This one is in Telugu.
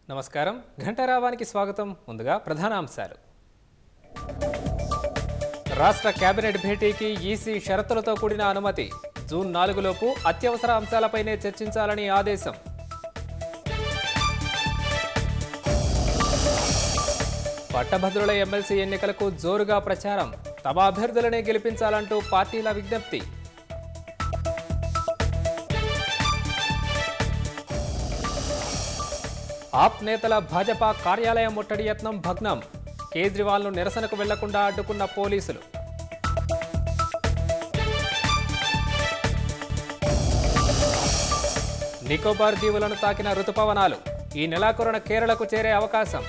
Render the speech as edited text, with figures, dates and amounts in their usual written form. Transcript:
నమస్కారం ఘంటారావానికి స్వాగతం ముందుగా ప్రధాన అంశాలు రాష్ట్ర కేబినెట్ భేటీకి ఈసీ షరతులతో కూడిన అనుమతి జూన్ 4 లోపు అత్యవసర అంశాలపైనే చర్చించాలని ఆదేశం పట్టభద్రుల ఎమ్మెల్సీ ఎన్నికలకు జోరుగా ప్రచారం తమ అభ్యర్థులనే గెలిపించాలంటూ పార్టీల విజ్ఞప్తి ఆప్ నేతల భాజపా కార్యాలయం ముట్టడి యత్నం భగ్నం కేజ్రీవాల్ను నిరసనకు వెళ్లకుండా అడ్డుకున్న పోలీసులు నికోబార్ దీవులను తాకిన రుతుపవనాలు ఈ నెలాఖరున కేరళకు చేరే అవకాశం